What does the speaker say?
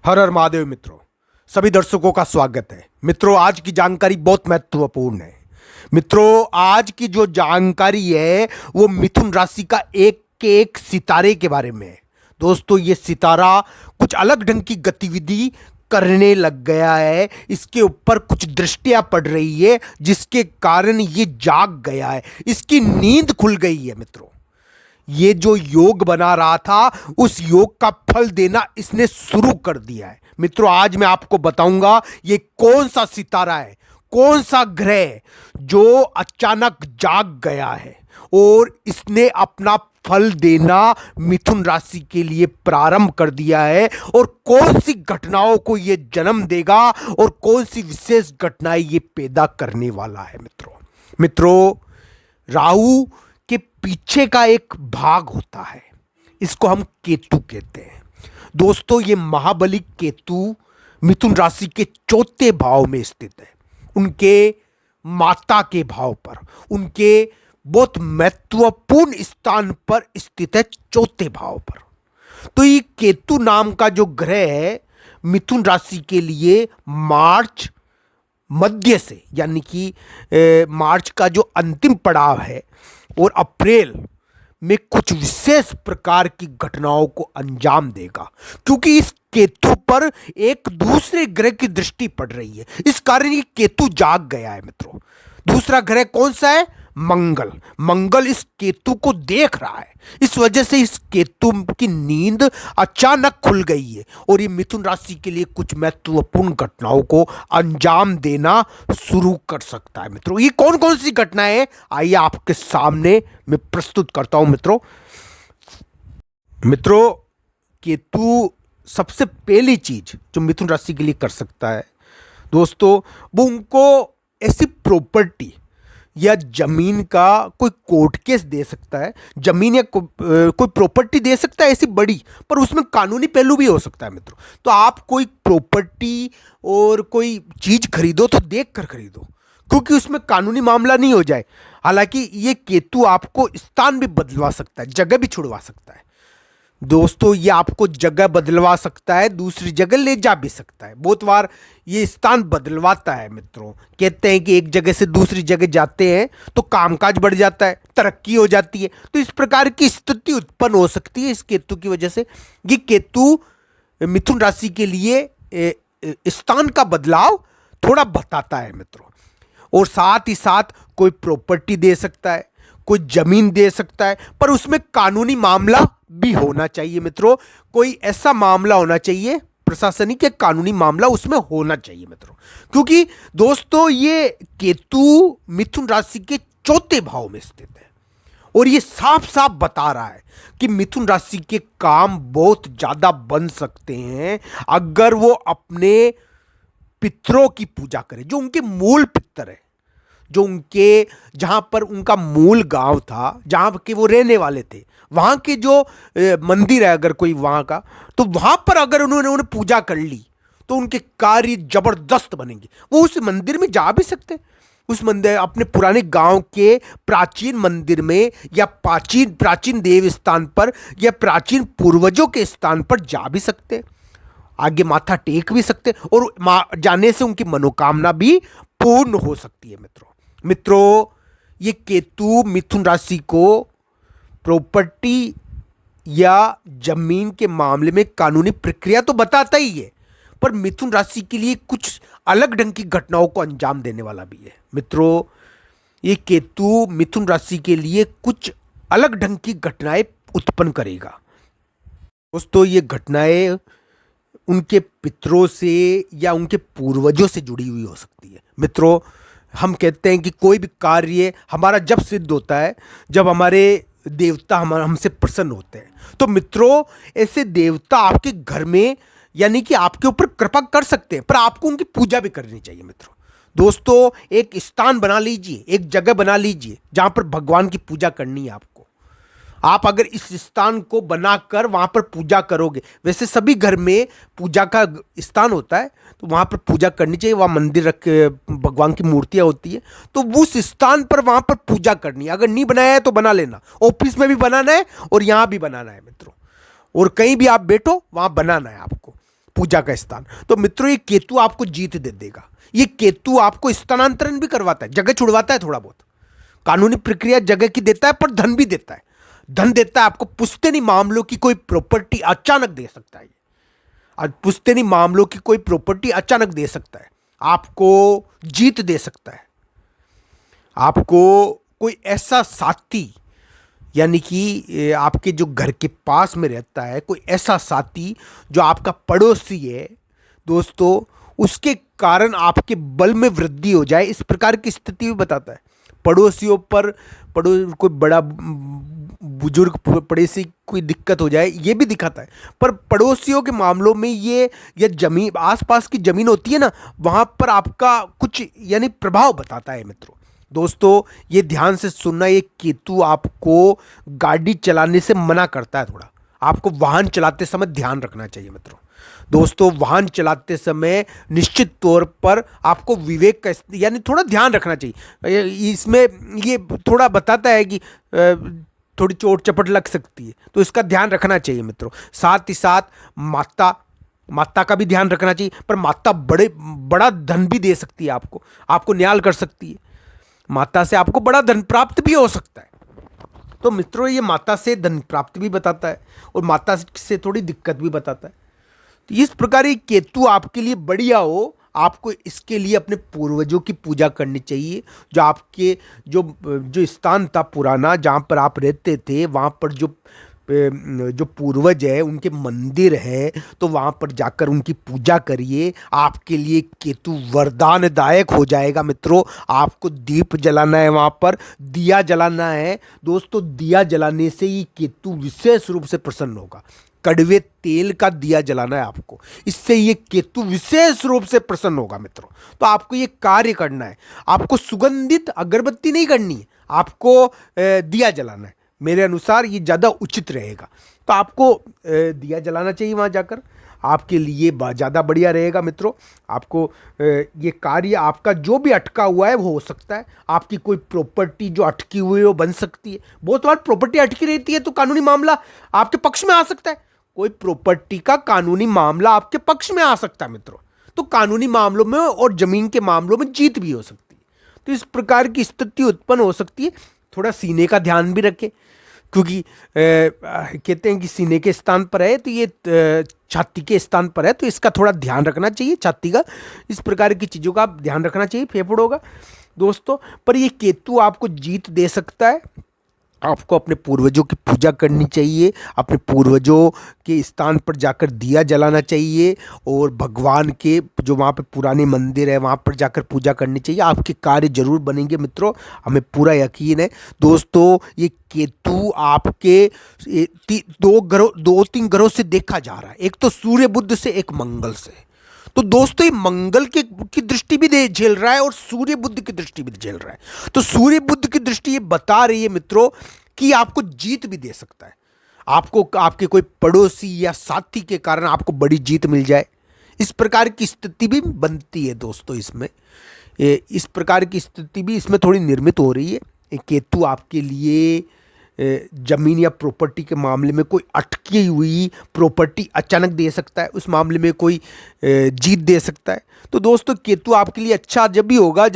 हर हर महादेव मित्रों, सभी दर्शकों का स्वागत है। मित्रों, आज की जानकारी बहुत महत्वपूर्ण है। मित्रों, आज की जो जानकारी है वो मिथुन राशि का एक सितारे के बारे में है। दोस्तों, ये सितारा कुछ अलग ढंग की गतिविधि करने लग गया है। इसके ऊपर कुछ दृष्टियां पड़ रही है जिसके कारण ये जाग गया है, इसकी नींद खुल गई है। मित्रों, ये जो योग बना रहा था उस योग का फल देना इसने शुरू कर दिया है। मित्रों, आज मैं आपको बताऊंगा ये कौन सा सितारा है, कौन सा ग्रह जो अचानक जाग गया है और इसने अपना फल देना मिथुन राशि के लिए प्रारंभ कर दिया है, और कौन सी घटनाओं को ये जन्म देगा और कौन सी विशेष घटनाएं ये पैदा करने वाला है। मित्रों, राहु के पीछे का एक भाग होता है, इसको हम केतु कहते हैं। दोस्तों, ये महाबली केतु मिथुन राशि के चौथे भाव में स्थित है, उनके माता के भाव पर, उनके बहुत महत्वपूर्ण स्थान पर स्थित है, चौथे भाव पर। तो ये केतु नाम का जो ग्रह है मिथुन राशि के लिए मार्च मध्य से, यानी कि मार्च का जो अंतिम पड़ाव है और अप्रैल में कुछ विशेष प्रकार की घटनाओं को अंजाम देगा, क्योंकि इस केतु पर एक दूसरे ग्रह की दृष्टि पड़ रही है। इस कारण ये केतु जाग गया है। मित्रों, दूसरा ग्रह कौन सा है? मंगल इस केतु को देख रहा है। इस वजह से इस केतु की नींद अचानक खुल गई है और ये मिथुन राशि के लिए कुछ महत्वपूर्ण घटनाओं को अंजाम देना शुरू कर सकता है। मित्रों, ये कौन कौन सी घटनाएं हैं, आइए आपके सामने मैं प्रस्तुत करता हूं। मित्रों, केतु सबसे पहली चीज जो मिथुन राशि के लिए कर सकता है दोस्तों, वो उनको ऐसी प्रॉपर्टी या जमीन का कोई कोर्ट केस दे सकता है। जमीन या कोई प्रॉपर्टी दे सकता है ऐसी बड़ी, पर उसमें कानूनी पहलू भी हो सकता है। मित्रों, तो आप कोई प्रॉपर्टी और कोई चीज खरीदो तो देख कर खरीदो, क्योंकि उसमें कानूनी मामला नहीं हो जाए। हालांकि ये केतु आपको स्थान भी बदलवा सकता है, जगह भी छुड़वा सकता है। दोस्तों, ये आपको जगह बदलवा सकता है, दूसरी जगह ले जा भी सकता है। बहुत बार ये स्थान बदलवाता है। मित्रों, कहते हैं कि एक जगह से दूसरी जगह जाते हैं तो कामकाज बढ़ जाता है, तरक्की हो जाती है। तो इस प्रकार की स्थिति उत्पन्न हो सकती है इस केतु की वजह से। ये केतु मिथुन राशि के लिए स्थान का बदलाव थोड़ा बताता है। मित्रों, और साथ ही साथ कोई प्रॉपर्टी दे सकता है, कोई जमीन दे सकता है, पर उसमें कानूनी मामला भी होना चाहिए। मित्रों, कोई ऐसा मामला होना चाहिए, प्रशासनिक या कानूनी मामला उसमें होना चाहिए। मित्रों, क्योंकि दोस्तों ये केतु मिथुन राशि के चौथे भाव में स्थित है और ये साफ साफ बता रहा है कि मिथुन राशि के काम बहुत ज्यादा बन सकते हैं अगर वो अपने पितरों की पूजा करें, जो उनके मूल पितर है, जो उनके जहां पर उनका मूल गांव था, जहां के वो रहने वाले थे, वहां के जो मंदिर है अगर कोई वहां का, तो वहां पर अगर उन्होंने पूजा कर ली तो उनके कार्य जबरदस्त बनेंगे। वो उस मंदिर में जा भी सकते हैं, उस मंदिर अपने पुराने गांव के प्राचीन मंदिर में, या प्राचीन देव स्थान पर, या प्राचीन पूर्वजों के स्थान पर जा भी सकते हैं, आगे माथा टेक भी सकते हैं, और जाने से उनकी मनोकामना भी पूर्ण हो सकती है। मित्रों, ये केतु मिथुन राशि को प्रॉपर्टी या जमीन के मामले में कानूनी प्रक्रिया तो बताता ही है, पर मिथुन राशि के लिए कुछ अलग ढंग की घटनाओं को अंजाम देने वाला भी है। मित्रों, ये केतु मिथुन राशि के लिए कुछ अलग ढंग की घटनाएं उत्पन्न करेगा। दोस्तों, ये घटनाएं उनके पितरों से या उनके पूर्वजों से जुड़ी हुई हो सकती है। मित्रों, हम कहते हैं कि कोई भी कार्य हमारा जब सिद्ध होता है, जब हमारे देवता हमसे प्रसन्न होते हैं, तो मित्रों ऐसे देवता आपके घर में, यानी कि आपके ऊपर कृपा कर सकते हैं, पर आपको उनकी पूजा भी करनी चाहिए। मित्रों, दोस्तों एक स्थान बना लीजिए, एक जगह बना लीजिए जहां पर भगवान की पूजा करनी है आपको। आप अगर इस स्थान को बनाकर वहां पर पूजा करोगे, वैसे सभी घर में पूजा का स्थान होता है तो वहां पर पूजा करनी चाहिए, वहां मंदिर रख के भगवान की मूर्तियां होती है, तो उस स्थान पर वहां पर पूजा करनी है। अगर नहीं बनाया है तो बना लेना, ऑफिस में भी बनाना है और यहां भी बनाना है। मित्रों, और कहीं भी आप बैठो वहां बनाना है आपको, पूजा का स्थान। तो मित्रों ये केतु आपको जीत दे देगा। ये केतु आपको स्थानांतरण भी करवाता है, जगह छुड़वाता है थोड़ा बहुत, कानूनी प्रक्रिया जगह की देता है, पर धन भी देता है। धन देता है आपको, पुश्तैनी मामलों की कोई प्रॉपर्टी अचानक दे सकता है। आज पुश्तैनी मामलों की कोई प्रॉपर्टी अचानक दे सकता है, आपको जीत दे सकता है। आपको कोई ऐसा साथी, यानी कि आपके जो घर के पास में रहता है कोई ऐसा साथी जो आपका पड़ोसी है दोस्तों, उसके कारण आपके बल में वृद्धि हो जाए, इस प्रकार की स्थिति भी बताता है। पड़ोसियों पर कोई बड़ा बुजुर्ग पड़ोसी कोई दिक्कत हो जाए, ये भी दिखाता है। पर पड़ोसियों के मामलों में ये जमीन, आसपास की जमीन होती है ना, वहाँ पर आपका कुछ यानी प्रभाव बताता है मित्रों। दोस्तों ये ध्यान से सुनना, ये केतु आपको गाड़ी चलाने से मना करता है। थोड़ा आपको वाहन चलाते समय ध्यान रखना चाहिए मित्रों। दोस्तों वाहन चलाते समय निश्चित तौर पर आपको विवेक का यानी थोड़ा ध्यान रखना चाहिए। इसमें ये थोड़ा बताता है कि थोड़ी चोट चपट लग सकती है, तो इसका ध्यान रखना चाहिए मित्रों। साथ ही साथ माता का भी ध्यान रखना चाहिए, पर माता बड़ा धन भी दे सकती है आपको न्याल कर सकती है। माता से आपको बड़ा धन प्राप्त भी हो सकता है। तो मित्रों ये माता से धन प्राप्ति भी बताता है और माता से थोड़ी दिक्कत भी बताता है। तो इस प्रकार ये केतु आपके लिए बढ़िया हो, आपको इसके लिए अपने पूर्वजों की पूजा करनी चाहिए। जो आपके जो स्थान था पुराना, जहाँ पर आप रहते थे, वहाँ पर जो पूर्वज है उनके मंदिर है, तो वहाँ पर जाकर उनकी पूजा करिए। आपके लिए केतु वरदानदायक हो जाएगा मित्रों। आपको दीप जलाना है, वहाँ पर दिया जलाना है दोस्तों। दिया जलाने से ही केतु विशेष रूप से प्रसन्न होगा। कड़वे तेल का दिया जलाना है आपको, इससे ये केतु विशेष रूप से प्रसन्न होगा मित्रों। तो आपको ये कार्य करना है। आपको सुगंधित अगरबत्ती नहीं करनी है, आपको दिया जलाना है। मेरे अनुसार ये ज़्यादा उचित रहेगा। तो आपको दिया जलाना चाहिए वहाँ जाकर, आपके लिए ज़्यादा बढ़िया रहेगा मित्रों। आपको ये कार्य आपका जो भी अटका हुआ है वो हो सकता है। आपकी कोई प्रॉपर्टी जो अटकी हुई है वो बन सकती है। बहुत बार प्रॉपर्टी अटकी रहती है तो कानूनी मामला आपके पक्ष में आ सकता है। कोई प्रॉपर्टी का कानूनी मामला आपके पक्ष में आ सकता है मित्रों। तो कानूनी मामलों में और जमीन के मामलों में जीत भी हो सकती है। तो इस प्रकार की स्थिति उत्पन्न हो सकती है। थोड़ा सीने का ध्यान भी रखें, क्योंकि कहते हैं कि सीने के स्थान पर है तो ये छाती के स्थान पर है, तो इसका थोड़ा ध्यान रखना चाहिए। छाती का, इस प्रकार की चीज़ों का ध्यान रखना चाहिए, फेफड़ों का दोस्तों। पर ये केतु आपको जीत दे सकता है। आपको अपने पूर्वजों की पूजा करनी चाहिए, अपने पूर्वजों के स्थान पर जाकर दिया जलाना चाहिए, और भगवान के जो वहाँ पे पुराने मंदिर है वहाँ पर जाकर पूजा करनी चाहिए। आपके कार्य जरूर बनेंगे मित्रों, हमें पूरा यकीन है दोस्तों। ये केतु आपके 2-3 ग्रहों से देखा जा रहा है, एक तो सूर्य बुध से, एक मंगल से। तो दोस्तों ये मंगल की दृष्टि भी झेल रहा है और सूर्य बुध की दृष्टि भी झेल रहा है। तो सूर्य बुध की दृष्टि ये बता रही है मित्रों कि आपको जीत भी दे सकता है। आपको आपके कोई पड़ोसी या साथी के कारण आपको बड़ी जीत मिल जाए, इस प्रकार की स्थिति भी बनती है दोस्तों। इसमें इस प्रकार की स्थिति भी इसमें थोड़ी निर्मित हो रही है। केतु आपके लिए जमीन या प्रॉपर्टी के मामले में कोई अटकी हुई प्रॉपर्टी अचानक दे सकता है, उस मामले में कोई जीत दे सकता है। तो दोस्तों केतु आपके लिए अच्छा जब भी होगा जब